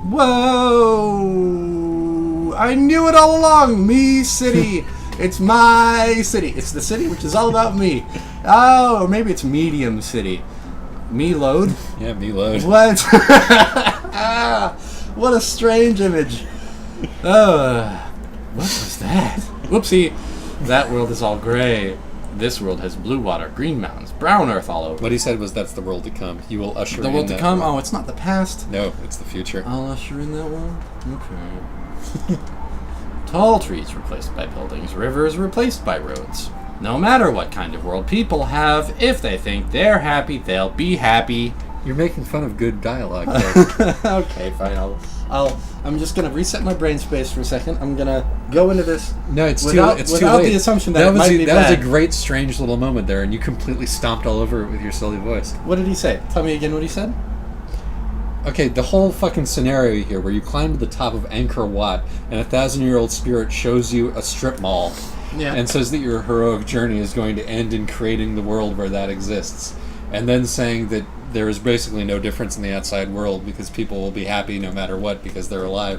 Whoa! I knew it all along. Me city. It's my city. It's the city which is all about me. Oh, or maybe it's medium city. Me load? Yeah, me load. What? What a strange image. What was that? Whoopsie. That world is all gray. This world has blue water, green mountains, brown earth all over. What he said was that's the world to come. You will usher in the world to come? world. Oh, it's not the past. No, it's the future. I'll usher in that world? Okay. Tall trees replaced by buildings, rivers replaced by roads. No matter what kind of world people have, if they think they're happy, they'll be happy. You're making fun of good dialogue there. Okay, fine. I'm just gonna reset my brain space for a second. I'm gonna go into this. No, it's without too without late. the assumption that it might be that bad. was a great, strange little moment there, and you completely stomped all over it with your silly voice. What did he say? Tell me again what he said. Okay, the whole fucking scenario here, where you climb to the top of Angkor Wat, and a 1,000-year-old spirit shows you a strip mall, and says that your heroic journey is going to end in creating the world where that exists, and then saying that there is basically no difference in the outside world because people will be happy no matter what because they're alive.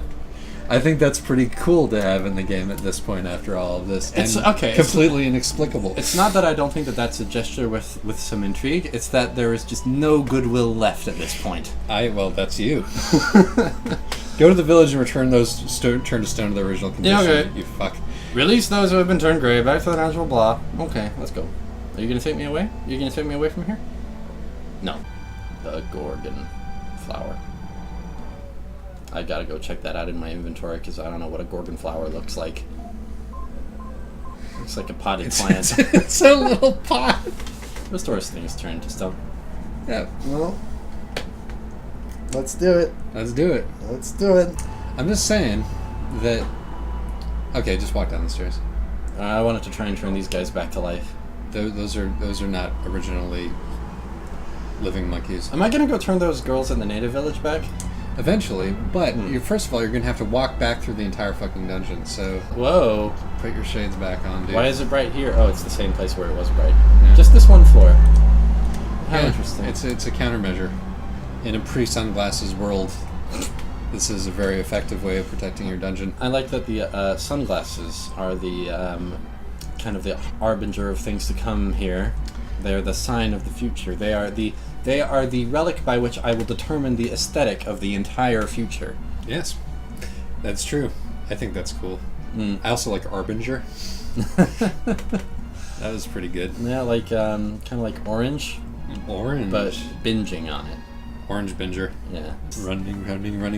I think that's pretty cool to have in the game at this point after all of this. It's and okay. Completely inexplicable. It's not that I don't think that that's a gesture with some intrigue. It's that there is just no goodwill left at this point. Well, that's you. Go to the village and return those turn to stone to their original condition. Yeah, okay. You fuck. Release those who have been turned gray. Back to the natural blah. Okay, let's go. Are you gonna take me away? Are you gonna take me away from here? No. The Gorgon flower. I gotta go check that out in my inventory because I don't know what a Gorgon flower looks like. Looks like a potted plant. It's a little pot. Restores things turned to stone. Yeah. Well, let's do it. Let's do it. Let's do it. I'm just saying that. Okay, just walk down the stairs. I wanted to try and turn these guys back to life. Those are not originally living monkeys. Am I gonna go turn those girls in the native village back? Eventually, but first of all, you're gonna have to walk back through the entire fucking dungeon. So Whoa. put your shades back on, dude. Why is it bright here? Oh, it's the same place where it was bright. Yeah. Just this one floor. How Yeah, interesting. It's a countermeasure. In a pre-sunglasses world, this is a very effective way of protecting your dungeon. I like that the sunglasses are the kind of the harbinger of things to come here. They're the sign of the future. They are the relic by which I will determine the aesthetic of the entire future. Yes, that's true. I think that's cool. I also like Arbinger. That was pretty good. Yeah, like kind of like orange, Orange. but binging on it. Orange Binger. Yeah. Running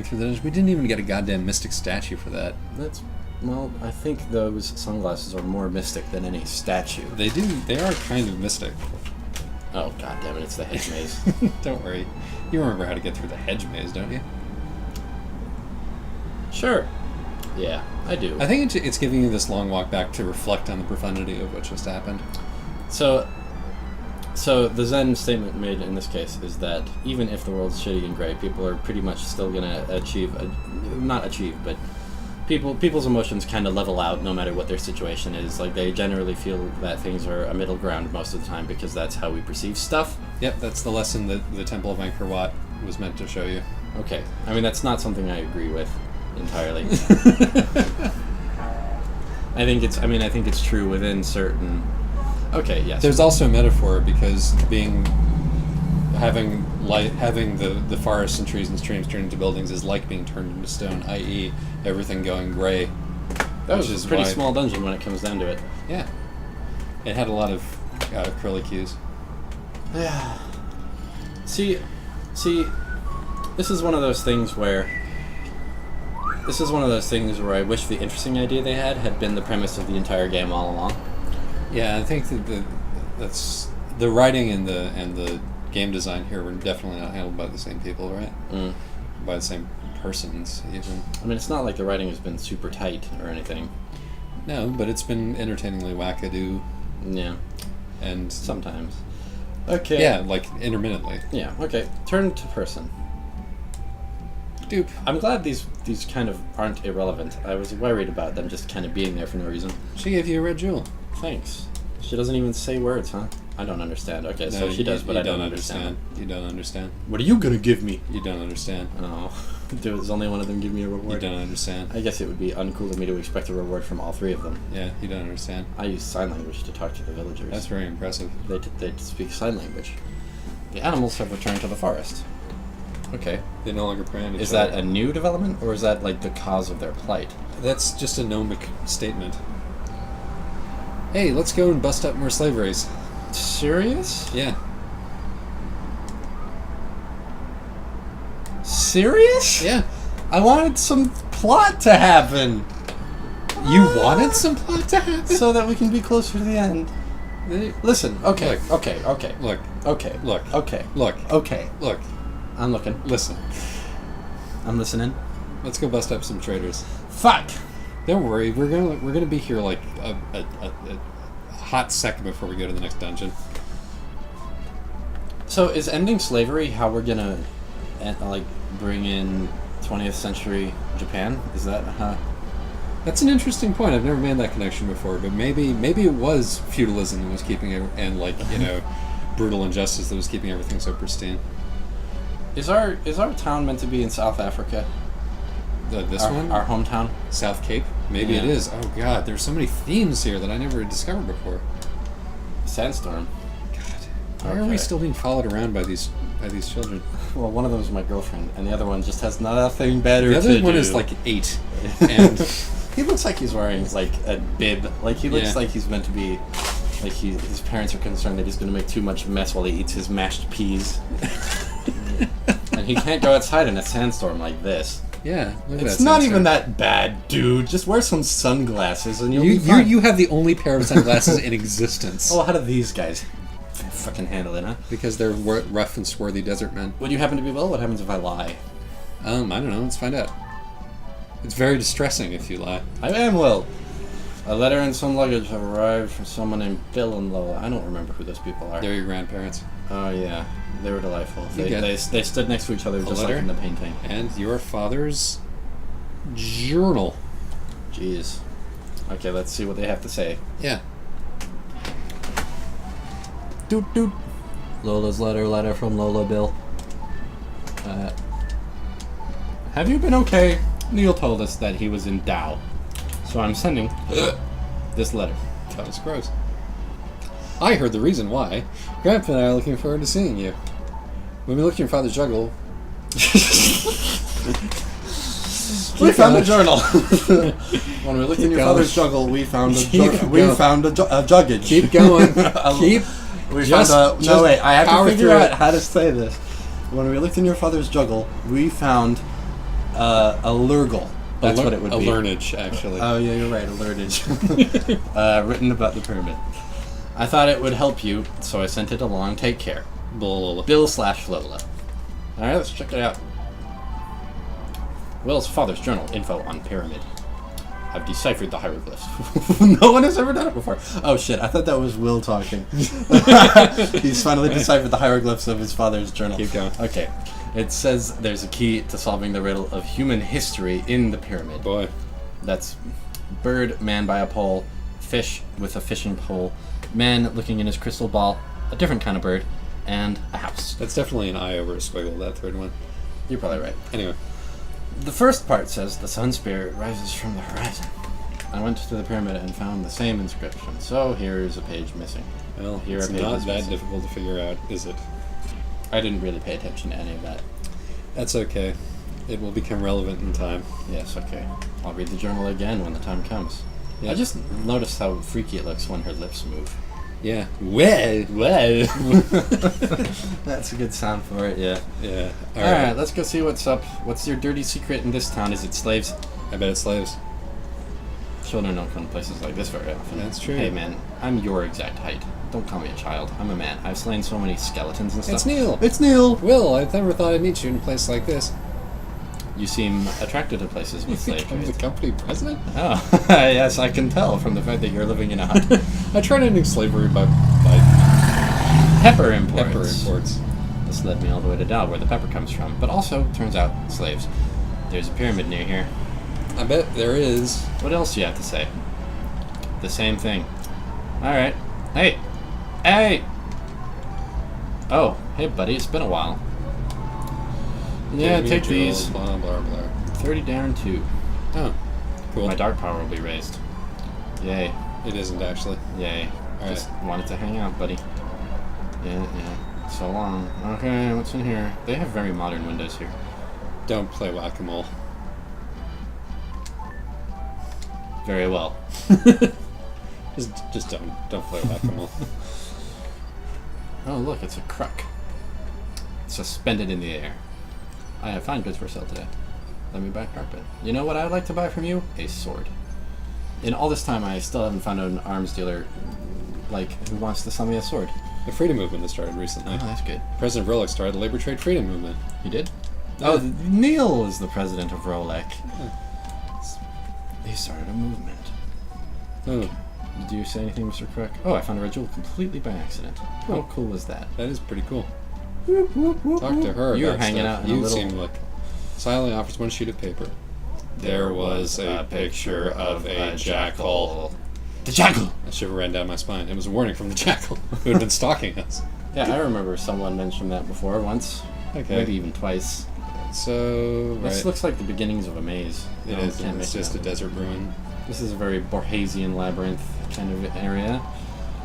through the dungeon. We didn't even get a goddamn mystic statue for that. Well, I think those sunglasses are more mystic than any statue. They are kind of mystic. Oh, god damn it, it's the hedge maze. Don't worry. You remember how to get through the hedge maze, don't you? Sure. Yeah, I do. I think it's giving you this long walk back to reflect on the profundity of what just happened. So the Zen statement made in this case is that even if the world's shitty and gray, people are pretty much still gonna but people's emotions kind of level out no matter what their situation is. Like, they generally feel that things are a middle ground most of the time because that's how we perceive stuff. Yep, that's the lesson that the Temple of Angkor Wat was meant to show you. Okay. I mean, that's not something I agree with entirely. I think it's true within certain... Okay, yes. There's also a metaphor because having the forests and trees and streams turned into buildings is like being turned into stone, i.e. everything going gray. That was a pretty small dungeon when it comes down to it. Yeah. It had a lot of curlicues. Yeah. See, this is one of those things where I wish the interesting idea they had been the premise of the entire game all along. Yeah, I think that that's the writing and the game design here were definitely not handled by the same people, right? By the same persons, even. I mean, it's not like the writing has been super tight or anything. No, but it's been entertainingly wackadoo. Yeah. And sometimes. Okay. Yeah, like intermittently. Yeah, okay. Turn to person. Dupe. I'm glad these kind of aren't irrelevant. I was worried about them just kind of being there for no reason. She gave you a red jewel. Thanks. She doesn't even say words, huh? I don't understand. Okay, No, so she does, but I don't understand. You don't understand. What are you gonna give me? You don't understand. Oh, does only one of them give me a reward? You don't understand. I guess it would be uncool of me to expect a reward from all three of them. Yeah, you don't understand. I use sign language to talk to the villagers. That's very impressive. They speak sign language. The animals have returned to the forest. Okay. They no longer prey on each Is other. that a new development, or is that like the cause of their plight? That's just a gnomic statement. Hey, let's go and bust up more slaveries. Serious? Yeah. Serious? Yeah. I wanted some plot to happen. You wanted some plot to happen? So that we can be closer to the end. Listen, okay, Look. okay. Look. Okay. Look. Okay. Look. Okay. Look. I'm looking. Listen. I'm listening. Let's go bust up some traders. Fuck! Don't worry, we're gonna be here like a hot second before we go to the next dungeon. So is ending slavery how we're gonna like bring in 20th century Japan? Is that how? That's an interesting point. I've never made that connection before, but maybe it was feudalism that was keeping it, and like, you know, brutal injustice that was keeping everything so pristine. Is our town meant to be in South Africa? This our, one? Our hometown? South Cape? Maybe Yeah. it is. Oh god, there's so many themes here that I never had discovered before. Sandstorm. Why are we still being followed around by these children? Well, one of them is my girlfriend, and the other one just has nothing better The to other one do. is like 8, and he looks like he's wearing like a bib. Like he looks Yeah. like he's meant to be. Like his parents are concerned that he's going to make too much mess while he eats his mashed peas. And he can't go outside in a sandstorm like this. yeah, look at It's that not sandstorm. even that bad, dude. Just wear some sunglasses and you'll be You fine. you have the only pair of sunglasses in existence. Oh, how do these guys fucking handle it, huh? Because they're rough and swarthy desert men. Would you happen to be Will? What happens if I lie? I don't know. Let's find out. It's very distressing if you lie. I am Will. A letter and some luggage have arrived from someone named Bill and Lola. I don't remember who those people are. They're your grandparents. Oh yeah, they were delightful. You get They stood next to each other just like letter? in the painting. And your father's journal. Jeez. Okay, let's see what they have to say. Yeah. Doot doot. Lola's letter from Lola Bill. Have you been okay? Neil told us that he was in Tao. So I'm sending this letter. That was gross. I heard the reason why. Grandpa and I are looking forward to seeing you. When we looked at your father's juggle... We found a journal. When we looked in your father's juggle, we found a juggage. Keep going. Keep... We found a... No, wait, I have to power figure through out it. how to say this. When we looked in your father's juggle, we found a lurgle. That's what it would a be. learnage, actually. Oh, yeah, you're right, a learnage. Written about the pyramid. I thought it would help you, so I sent it along. Take care. Bull. Bill/Lola. Alright, let's check it out. Will's father's journal, info on pyramid. I've deciphered the hieroglyphs. No one has ever done it before. Oh shit, I thought that was Will talking. He's finally deciphered the hieroglyphs of his father's journal. Keep going. Okay. It says there's a key to solving the riddle of human history in the pyramid. Boy. That's bird, man by a pole, fish with a fishing pole, man looking in his crystal ball, a different kind of bird, and a house. That's definitely an eye over a squiggle, that third one. You're probably right. Anyway. The first part says the sun spirit rises from the horizon. I went to the pyramid and found the same inscription, so here's a page missing. Well, Here it's are pages not that missing. difficult to figure out, is it? I didn't really pay attention to any of that. That's okay. It will become relevant in time. Yes, okay. I'll read the journal again when the time comes. Yeah. I just noticed how freaky it looks when her lips move. Yeah. Well. That's a good sound for it, yeah. Yeah. Alright, let's go see what's up. What's your dirty secret in this town? Is it slaves? I bet it's slaves. Children don't come to places like this very often. That's true. Hey man, I'm your exact height. Don't call me a child. I'm a man. I've slain so many skeletons and stuff. It's Neil. It's Neil! Will, I never thought I'd meet you in a place like this. You seem attracted to places with slave Become the trades. company president? Oh, yes, I can tell from the fact that you're living in a hut. I tried ending slavery by Pepper imports. pepper imports. This led me all the way to Dal, where the pepper comes from. But also, turns out, slaves. There's a pyramid near here. I bet there is. What else do you have to say? The same thing. Alright. Hey! Hey! Oh, hey buddy, it's been a while. Yeah, take these. Blah, blah, blah. 30 down 2. Oh, cool. My dark power will be raised. Yay. It isn't actually. Yay. All Just wanted to hang out, buddy. Yeah. So long. Okay, what's in here? They have very modern windows here. Don't play whack-a-mole. Very well. Just don't play whack-a-mole. Oh, look, it's a crook. Suspended in the air. I have fine goods for sale today. Let me buy carpet. You know what I'd like to buy from you? A sword. In all this time, I still haven't found an arms dealer, like, who wants to sell me a sword. The freedom movement has started recently. Oh, that's good. President Rolex started the labor trade freedom movement. He did? Yeah. Oh, Neil is the president of Rolex. He started a movement. Oh, Did you say anything, Mr. Crook? Oh, I found a red jewel completely by accident. How cool was that? that is pretty cool. Talk to her You were about hanging stuff. out in a You little- seem like... Silently offers one sheet of paper. There was a picture of a jackal. The jackal! That shiver ran down my spine. It was a warning from the jackal who had been stalking us. Yeah, I remember someone mentioned that before once. Okay. Maybe even twice. So, This right. looks like the beginnings of a maze. It No, is. can't It's make it just a up. desert ruin. This is a very Borgesian labyrinth kind of area.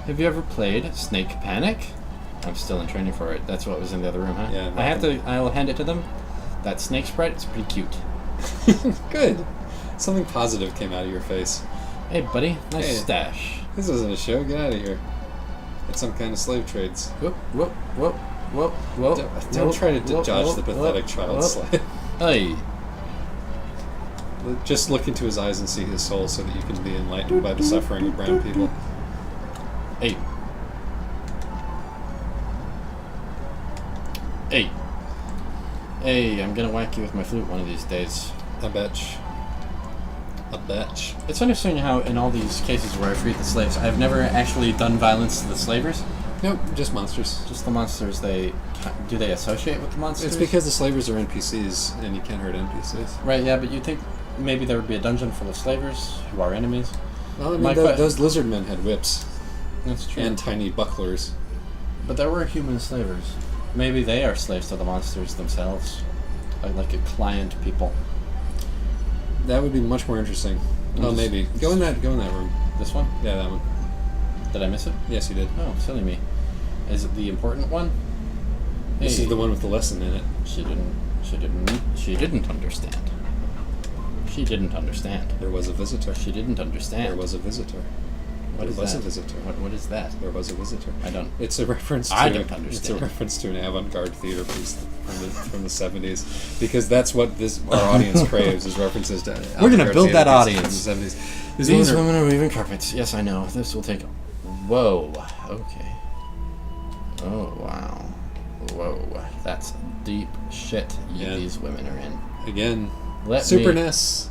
Have you ever played Snake Panic? I'm still in training for it. That's what was in the other room, huh? Yeah, I'll hand it to them. That snake sprite, it's pretty cute. Good. Something positive came out of your face. Hey, buddy, nice Hey. stash. This isn't a show. Get out of here. It's some kind of slave trades. Whoop, whoop, whoop, whoop, whoop. Don't try to whoop, dodge whoop, the pathetic whoop, child whoop. slave. Hey. Just look into his eyes and see his soul so that you can be enlightened by the suffering of brown people. Hey. Hey. Hey, I'm gonna whack you with my flute one of these days. I betch. A betch. It's interesting how in all these cases where I freed the slaves, I've never actually done violence to the slavers. Nope, just monsters. Just the monsters. Do they associate with the monsters? It's because the slavers are NPCs and you can't hurt NPCs. Right, yeah, but you'd think maybe there would be a dungeon full of slavers who are enemies. Well, I mean, My those lizard men had whips That's true. and tiny bucklers. But there were human slavers. Maybe they are slaves to the monsters themselves. Like a client people. That would be much more interesting. Oh, maybe. Go in that room. This one? Yeah, that one. Did I miss it? Yes, you did. Oh, silly me. Is it the important one? This Hey. is the one with the lesson in it. She didn't understand. She didn't understand. There was a visitor. She didn't understand. There was a visitor. What There is was that? a visitor. What is that? There was a visitor. I don't. It's a reference to I don't It's a understand. reference to an avant-garde theater piece from the 70s, because that's what our audience craves, is references to We're gonna avant-garde build that theater pieces audience. from the 70s. These women are weaving carpets. Yes, I know. This will take. Whoa. Okay. Oh wow. Whoa. That's deep shit. Yeah. These women are in. Again, Let Super me. NES.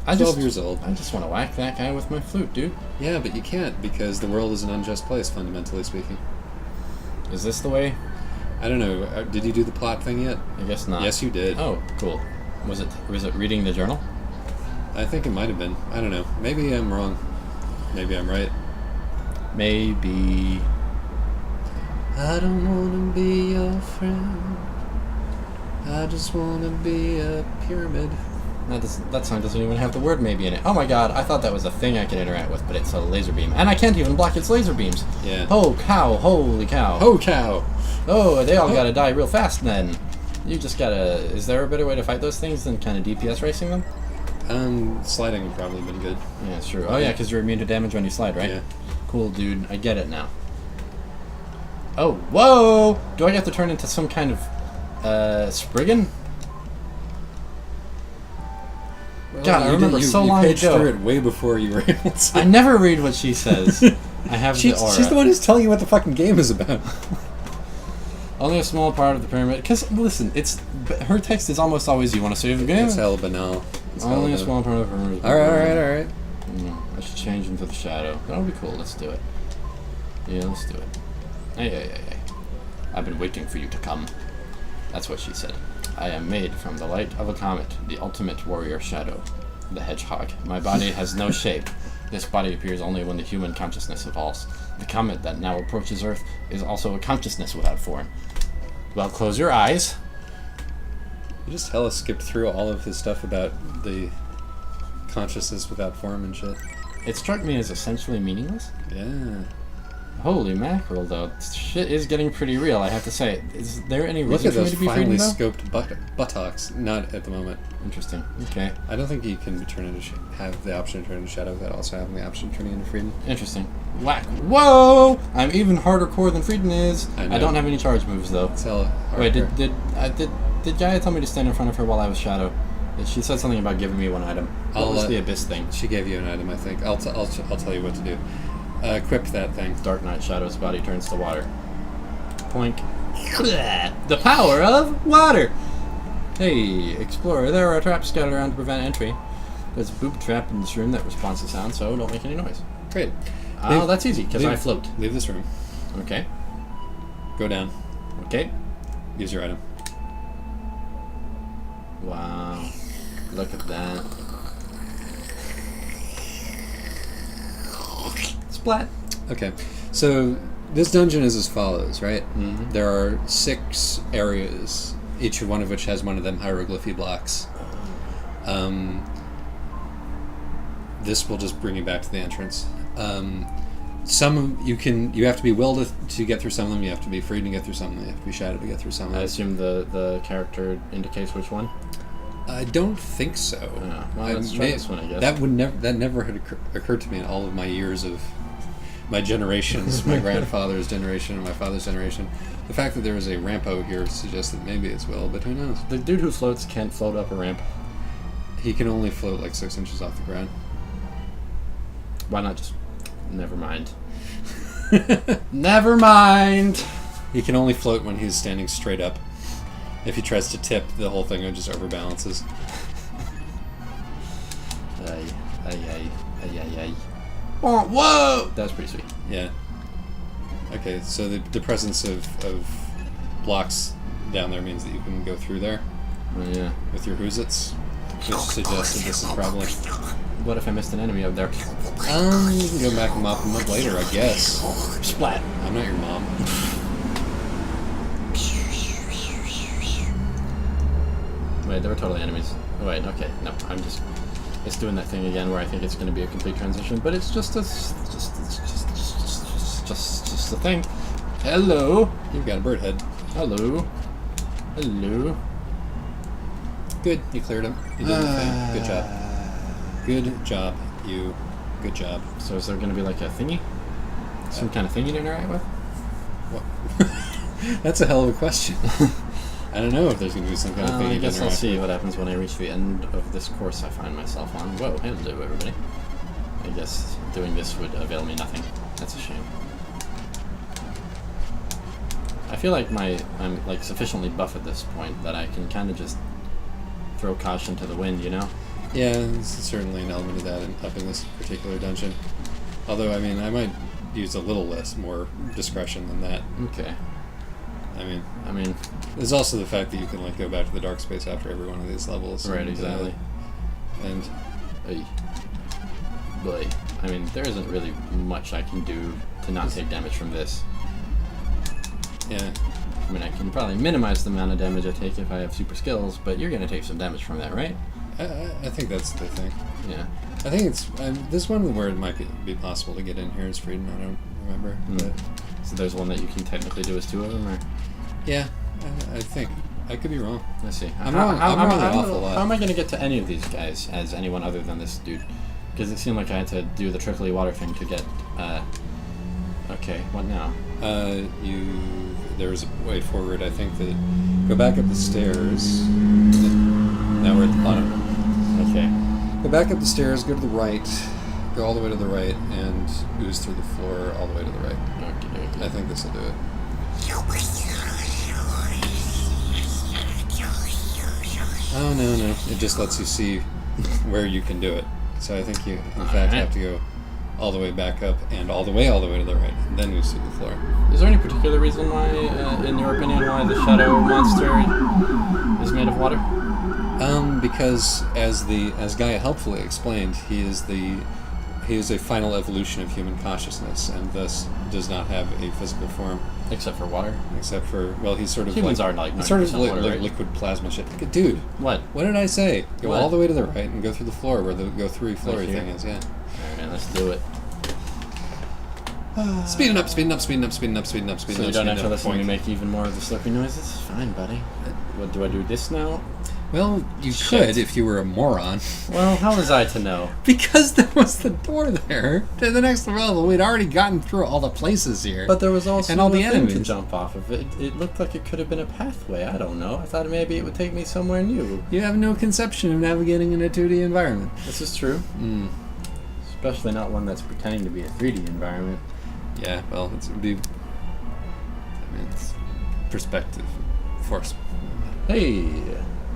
I 12 just, years old. I just want to whack that guy with my flute, dude. Yeah, but you can't, because the world is an unjust place, fundamentally speaking. Is this the way? I don't know. Did you do the plot thing yet? I guess not. Yes, you did. Oh, cool. Was it reading the journal? I think it might have been. I don't know. Maybe I'm wrong. Maybe I'm right. Maybe. I don't want to be your friend. I just want to be a pyramid. That song doesn't even have the word maybe in it. Oh my god, I thought that was a thing I could interact with, but it's a laser beam. And I can't even block its laser beams. Yeah. Oh cow, holy cow. Ho cow! Oh, they all gotta die real fast then. You just gotta... Is there a better way to fight those things than kind of DPS racing them? Sliding would probably been good. Yeah, it's true. Oh yeah, because you're immune to damage when you slide, right? Yeah. Cool, dude. I get it now. Oh, whoa! Do I have to turn into some kind of, Spriggan? Well, God, I remember so long you paged ago. through it way before you were able to. I never read what she says. I have the aura. She's the one who's telling you what the fucking game is about. Only a small part of the pyramid. Because, listen, her text is almost always, you want to save the game? It's hella banal. It's Only a hella small part of the pyramid. Alright. I should change into the shadow. That'll be cool. Let's do it. Yeah, let's do it. Hey. I've been waiting for you to come. That's what she said. I am made from the light of a comet, the ultimate warrior shadow, the hedgehog. My body has no shape, This body appears only when the human consciousness evolves. The comet that now approaches Earth is also a consciousness without form. Well, close your eyes. You just hella skipped through all of his stuff about the consciousness without form and shit. It struck me as essentially meaningless. Yeah. Holy mackerel, though. Shit is getting pretty real, I have to say. Is there any Look reason at for me those to be finely frightened, though? scoped buttocks. Not at the moment. Interesting. Okay. I don't think you can turn into have the option to turn into shadow without also having the option of turning into Frieden. Interesting. Whack. Whoa! I'm even harder core than Frieden is. I don't have any charge moves, though. It's hella Wait, hardcore. did Gaia tell me to stand in front of her while I was shadow? She said something about giving me one item. What was the abyss thing? She gave you an item, I think. I'll tell you what to do. Equip that thing. Dark Knight Shadow's body turns to water. Poink. The power of water! Hey, explorer, there are traps scattered around to prevent entry. There's a boob trap in this room that responds to sound, so don't make any noise. Great. Oh, that's easy, because I float. Leave this room. Okay. Go down. Okay. Use your item. Wow. Look at that. Splat. Okay, so this dungeon is as follows, right? Mm-hmm. There are 6 areas, each one of which has one of them hieroglyphy blocks. This will just bring you back to the entrance. Some you have to be willed to get through some of them. You have to be free to get through some of them. You have to be shadowed to get through some of them. I assume the character indicates which one. I don't think so. Oh, well, let's try this one, I guess. That never had occurred to me in all of my years of my generations, my grandfather's generation and my father's generation. The fact that there is a rampo here suggests that maybe it's Will, but who knows? The dude who floats can't float up a ramp. He can only float like 6 inches off the ground. Why not just... Never mind. Never mind! He can only float when he's standing straight up. If he tries to tip, the whole thing just overbalances. Ay. Oh, whoa! That was pretty sweet. Yeah. Okay, so the presence of blocks down there means that you can go through there. Oh, yeah. With your Hoozits, which suggests that this is probably... What if I missed an enemy up there? You can go back and mop them up later, I guess. Splat. I'm not your mom. Wait, there were totally enemies. Oh, wait, okay. No, I'm just... It's doing that thing again where I think it's going to be a complete transition, but it's just a thing. Hello. You've got a bird head. Hello. Good, you cleared him. You did the thing. Good job. Good job, you. Good job. So is there going to be like a thingy? Some kind of thingy to interact with? What? That's a hell of a question. I don't know if there's going to be some kind of thing. I guess I'll see what happens when I reach the end of this course I find myself on. Whoa, hello everybody. I guess doing this would avail me nothing. That's a shame. I feel like I'm like sufficiently buff at this point that I can kind of just throw caution to the wind, you know? Yeah, there's certainly an element of that up in this particular dungeon. Although, I mean, I might use a little more discretion than that. Okay. I mean, there's also the fact that you can like go back to the dark space after every one of these levels. Right, exactly. Boy, I mean, there isn't really much I can do to not take damage from this. Yeah. I mean, I can probably minimize the amount of damage I take if I have super skills, but you're going to take some damage from that, right? I think that's the thing. Yeah. I think it's... this one where it might be possible to get in here is Frieden, I don't remember. But so there's one that you can technically do as 2 of them, or? Yeah, I think. I could be wrong. Let's see. I'm wrong an awful lot. How am I going to get to any of these guys as anyone other than this dude? Because it seemed like I had to do the trickly water thing to get... okay, what now? There's a way forward, I think, that... Go back up the stairs. Now we're at the bottom. Okay. Go back up the stairs, go to the right, go all the way to the right, and ooze through the floor all the way to the right. Okay. I think this will do it. Oh, no. It just lets you see where you can do it. So I think you, in fact, have to go all the way back up and all the way to the right, and then you see the floor. Is there any particular reason why, in your opinion, why the shadow monster is made of water? Because as Gaia helpfully explained, he is a final evolution of human consciousness, and thus does not have a physical form. Except for water. Except for, well, he's sort of Humans are like 90% water, right? liquid plasma shit. Dude, what did I say? Go What? all the way to the right and go through the floor where the go through floory Right here? thing is. Yeah. Alright, man, let's do it. Speeding up, speeding up, speeding up, speeding up, speeding up, speeding So up. you don't have to speeding up, listen to me boink. make even more of the slurpy noises? Fine, buddy. What, do I do this now? Well, you Shit. could if you were a moron. Well, how was I to know? Because there was the door there to the next level. We'd already gotten through all the places here. But there was also And all the thing to enemies. jump off of. It looked like it could have been a pathway. I don't know. I thought maybe it would take me somewhere new. You have no conception of navigating in a 2D environment. This is true. Mm. Especially not one that's pretending to be a 3D environment. Yeah, well, it would be... I mean, it's perspective. Force. Hey!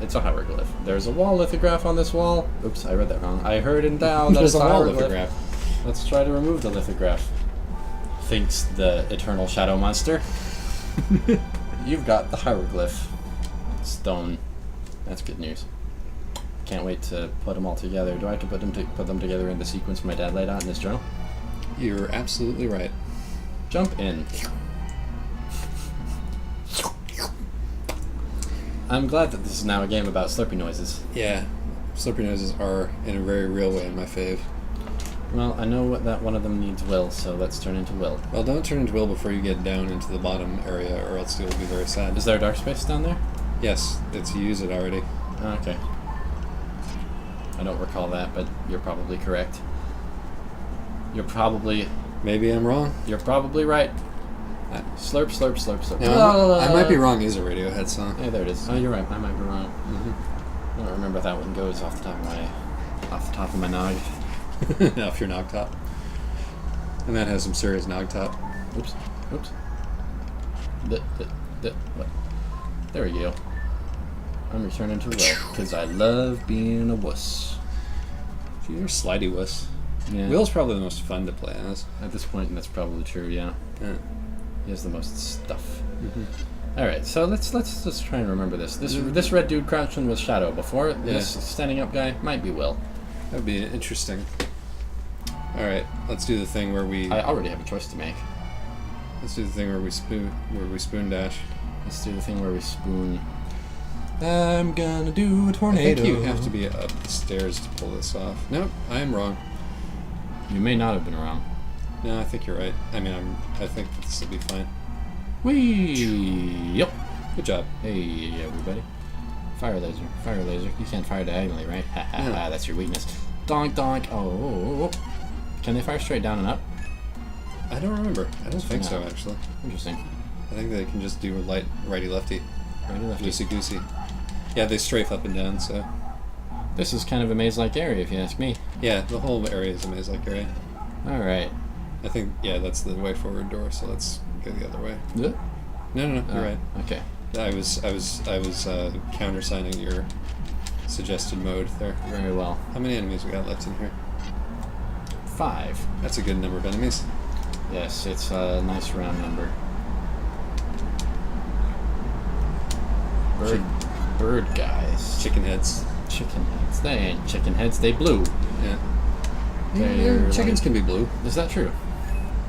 It's a hieroglyph. There's a wall lithograph on this wall. Oops, I read that wrong. I heard in Tao that There's it's a wall hieroglyph. lithograph. Let's try to remove the lithograph. Thinks the eternal shadow monster. You've got the hieroglyph stone. That's good news. Can't wait to put them all together. Do I have to put them together in the sequence my dad laid out in his journal? You're absolutely right. Jump in. I'm glad that this is now a game about slurpy noises. Yeah. Slurpy noises are, in a very real way, my fave. Well, I know that one of them needs Will, so let's turn into Will. Well, don't turn into Will before you get down into the bottom area, or else you'll be very sad. Is there a dark space down there? Yes, you use it already. Oh, okay. I don't recall that, but you're probably correct. You're probably Maybe I'm wrong. right. Slurp, slurp, slurp, slurp. No, I might be wrong. Is a Radiohead song. Yeah, there it is. Oh, you're right. I might be wrong. Mm-hmm. I don't remember how that one goes off the top of my nog. Off your nog top. And that has some serious nog top. Oops. What? There we go. I'm returning to Will because I love being a wuss. You're slidey wuss. Yeah. Will's probably the most fun to play as. At this point, that's probably true. Yeah. Yeah. He has the most stuff. Mm-hmm. All right, so let's just try and remember this. This red dude crouching was Shadow before. This standing up guy might be Will. That would be interesting. All right, let's do the thing where we. I already have a choice to make. Let's do the thing where we spoon dash. Let's do the thing where we spoon. I'm gonna do a tornado. I think you have to be up the stairs to pull this off. Nope, I am wrong. You may not have been wrong. No, I think you're right. I mean, I think that this will be fine. Whee! Yep. Good job. Hey, everybody. Fire laser. Fire laser. You can't fire diagonally, right? Ha ha ha, that's your weakness. Donk donk. Oh. Can they fire straight down and up? I don't remember. I don't think so, actually. Interesting. I think they can just do a light righty-lefty. Righty-lefty. Loosey-goosey. Yeah, they strafe up and down, so... This is kind of a maze-like area, if you ask me. Yeah, the whole area is a maze-like area. Alright. I think, yeah, that's the way forward door, so let's go the other way. Yeah. No, you're right. Okay. I was countersigning your suggested mode there. Very well. How many enemies we got left in here? 5. That's a good number of enemies. Yes, it's a nice round number. Bird guys. Chicken heads. Chicken heads. They ain't chicken heads, they blue. Yeah. They're Chickens like- can be blue. Is that true?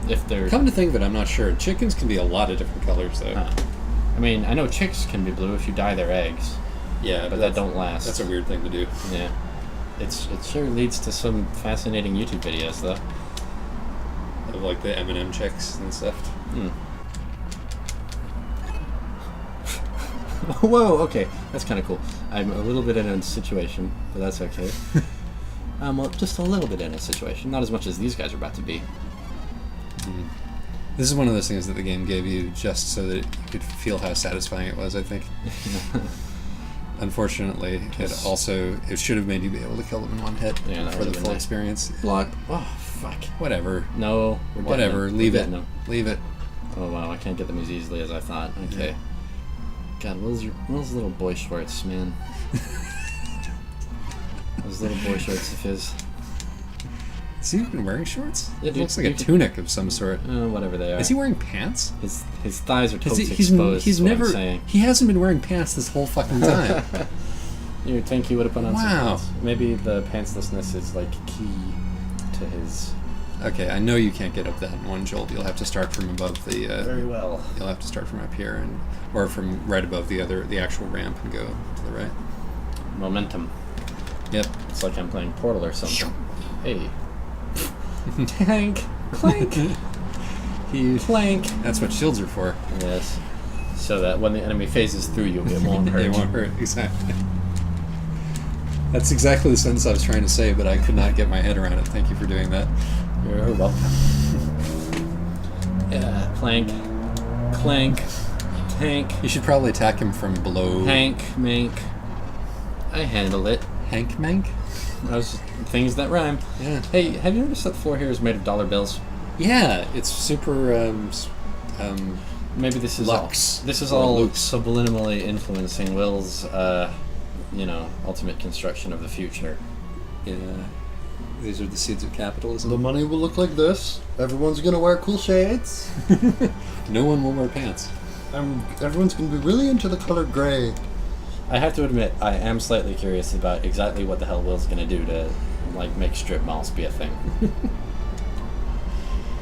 If they're... Come to think of it, I'm not sure. Chickens can be a lot of different colors, though. I mean, I know chicks can be blue if you dye their eggs, Yeah, but that don't last. That's a weird thing to do. Yeah. It sure leads to some fascinating YouTube videos, though. Of like the M&M chicks and stuff. Whoa, okay. That's kind of cool. I'm a little bit in a situation, but that's okay. I'm just a little bit in a situation. Not as much as these guys are about to be. This is one of those things that the game gave you just so that you could feel how satisfying it was, I think. Unfortunately, it should have made you be able to kill them in one hit for the full experience. Block. Oh, fuck. Whatever. No. Whatever. Leave it. No. Leave it. Oh, wow. I can't get them as easily as I thought. Okay. Yeah. God, Will's little boy shorts, man. Those little boy shorts of his. Has he been wearing shorts? Yeah, It looks like a tunic of some sort. Whatever they are. Is he wearing pants? His thighs are totally He's exposed. He's is what never. I'm saying. He hasn't been wearing pants this whole fucking time. You'd think he would have put on some Wow. pants. Maybe the pantslessness is like key to to his... Okay, I know you can't get up that in one jolt. You'll have to start from above the... Very well. You'll have to start from up here, or from right above the actual ramp and go to the right. Momentum. Yep. It's like I'm playing Portal or something. Hey. Tank. Clank. Clank. That's what shields are for. Yes. So that when the enemy phases through you, it won't hurt. It won't hurt, exactly. That's exactly the sentence I was trying to say, but I could not get my head around it. Thank you for doing that. You're welcome. Yeah, clank, clank, tank. You should probably attack him from below. Hank, mank. I handle it. Hank Mank? Those things that rhyme. Yeah. Hey, have you noticed that the floor here is made of dollar bills? Yeah, it's super, Maybe this is Lux. This is Or all Lux. subliminally influencing Will's, ultimate construction of the future. Yeah. These are the seeds of capitalism. The money will look like this. Everyone's gonna wear cool shades. No one will wear pants. Everyone's gonna be really into the color gray. I have to admit, I am slightly curious about exactly what the hell Will's gonna do to, make strip malls be a thing.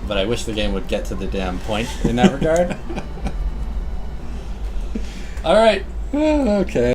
But I wish the game would get to the damn point in that regard. All right. Okay.